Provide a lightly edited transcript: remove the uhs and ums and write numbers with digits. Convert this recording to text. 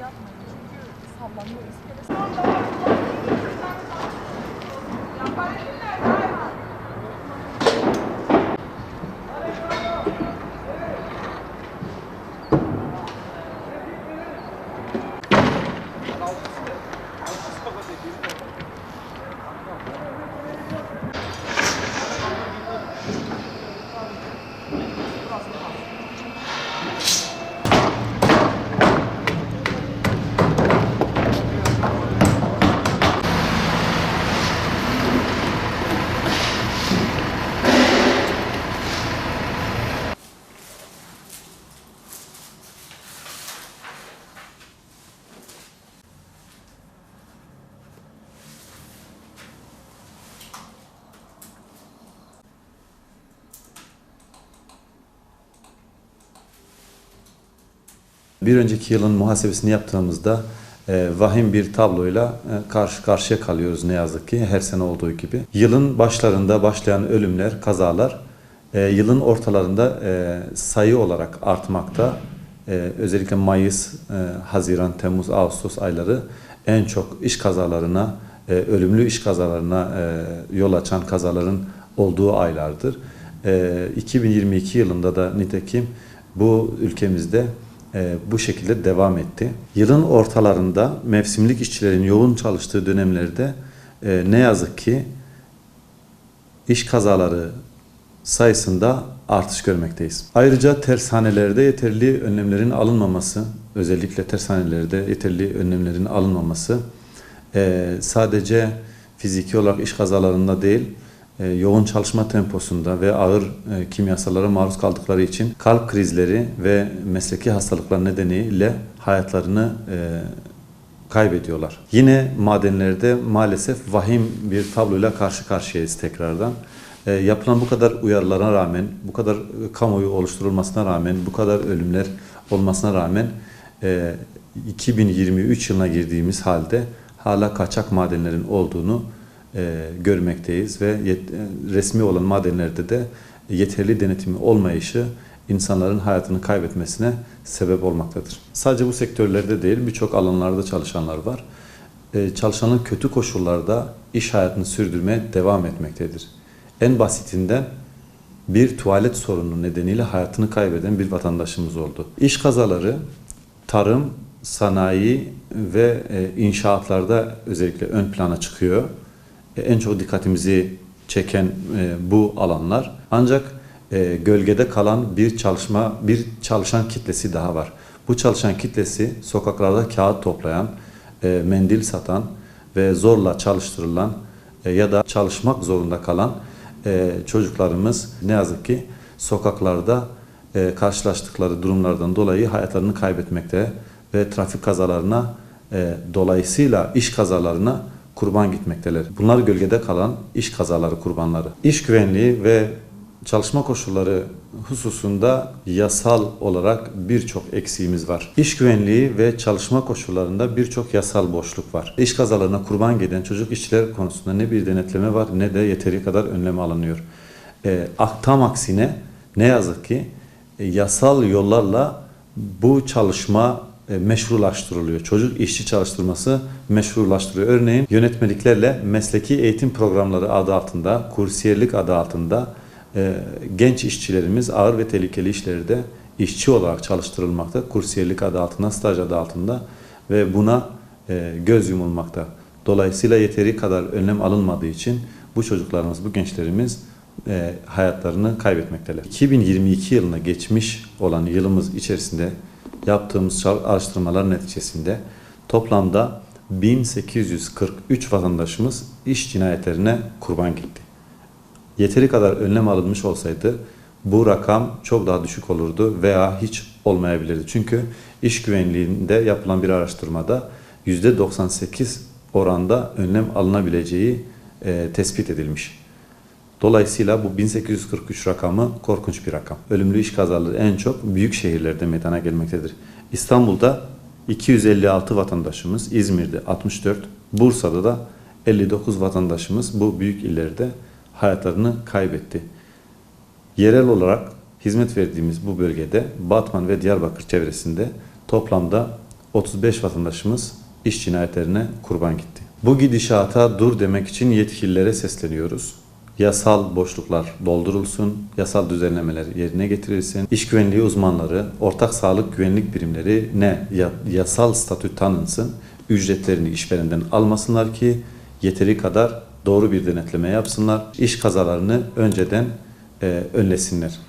yapmayın. Çünkü sallanıyor iskelesi. Bir önceki yılın muhasebesini yaptığımızda vahim bir tabloyla karşı karşıya kalıyoruz ne yazık ki her sene olduğu gibi. Yılın başlarında başlayan ölümler, kazalar yılın ortalarında sayı olarak artmakta. Özellikle Mayıs, Haziran, Temmuz, Ağustos ayları en çok iş kazalarına, ölümlü iş kazalarına yol açan kazaların olduğu aylardır. 2022 yılında da nitekim bu ülkemizde bu şekilde devam etti. Yılın ortalarında mevsimlik işçilerin yoğun çalıştığı dönemlerde ne yazık ki iş kazaları sayısında artış görmekteyiz. Ayrıca tersanelerde yeterli önlemlerin alınmaması, özellikle tersanelerde yeterli önlemlerin alınmaması sadece fiziki olarak iş kazalarında değil, yoğun çalışma temposunda ve ağır kimyasallara maruz kaldıkları için kalp krizleri ve mesleki hastalıklar nedeniyle hayatlarını kaybediyorlar. Yine madenlerde maalesef vahim bir tabloyla karşı karşıyayız tekrardan. Yapılan bu kadar uyarılara rağmen, bu kadar kamuoyu oluşturulmasına rağmen, bu kadar ölümler olmasına rağmen 2023 yılına girdiğimiz halde hala kaçak madenlerin olduğunu görmekteyiz ve resmi olan madenlerde de yeterli denetimi olmayışı insanların hayatını kaybetmesine sebep olmaktadır. Sadece bu sektörlerde değil, birçok alanlarda çalışanlar var. Çalışanın kötü koşullarda iş hayatını sürdürmeye devam etmektedir. En basitinden bir tuvalet sorunu nedeniyle hayatını kaybeden bir vatandaşımız oldu. İş kazaları tarım, sanayi ve inşaatlarda özellikle ön plana çıkıyor. En çok dikkatimizi çeken bu alanlar. Ancak gölgede kalan bir çalışan kitlesi daha var. Bu çalışan kitlesi sokaklarda kağıt toplayan, mendil satan ve zorla çalıştırılan ya da çalışmak zorunda kalan çocuklarımız ne yazık ki sokaklarda karşılaştıkları durumlardan dolayı hayatlarını kaybetmekte ve trafik kazalarına dolayısıyla iş kazalarına kurban gitmekteler. Bunlar gölgede kalan iş kazaları kurbanları. İş güvenliği ve çalışma koşulları hususunda yasal olarak birçok eksiğimiz var. İş güvenliği ve çalışma koşullarında birçok yasal boşluk var. İş kazalarına kurban giden çocuk işçiler konusunda ne bir denetleme var ne de yeteri kadar önlem alınıyor. Tam aksine ne yazık ki yasal yollarla bu çalışma meşrulaştırılıyor. Çocuk işçi çalıştırması meşrulaştırılıyor. Örneğin yönetmeliklerle mesleki eğitim programları adı altında, kursiyerlik adı altında genç işçilerimiz ağır ve tehlikeli işlerde işçi olarak çalıştırılmakta. Kursiyerlik adı altında, staj adı altında ve buna göz yumulmakta. Dolayısıyla yeteri kadar önlem alınmadığı için bu çocuklarımız, bu gençlerimiz hayatlarını kaybetmekteler. 2022 yılına geçmiş olan yılımız içerisinde yaptığımız araştırmalar neticesinde toplamda 1843 vatandaşımız iş cinayetlerine kurban gitti. Yeteri kadar önlem alınmış olsaydı bu rakam çok daha düşük olurdu veya hiç olmayabilirdi. Çünkü iş güvenliğinde yapılan bir araştırmada %98 oranda önlem alınabileceği tespit edilmiş. Dolayısıyla bu 1843 rakamı korkunç bir rakam. Ölümlü iş kazaları en çok büyük şehirlerde meydana gelmektedir. İstanbul'da 256 vatandaşımız, İzmir'de 64, Bursa'da da 59 vatandaşımız bu büyük illerde hayatlarını kaybetti. Yerel olarak hizmet verdiğimiz bu bölgede Batman ve Diyarbakır çevresinde toplamda 35 vatandaşımız iş cinayetlerine kurban gitti. Bu gidişata dur demek için yetkililere sesleniyoruz. Yasal boşluklar doldurulsun, yasal düzenlemeler yerine getirilsin, iş güvenliği uzmanları, ortak sağlık güvenlik birimleri yasal statü tanınsın, ücretlerini işverenden almasınlar ki yeteri kadar doğru bir denetleme yapsınlar, iş kazalarını önceden önlesinler.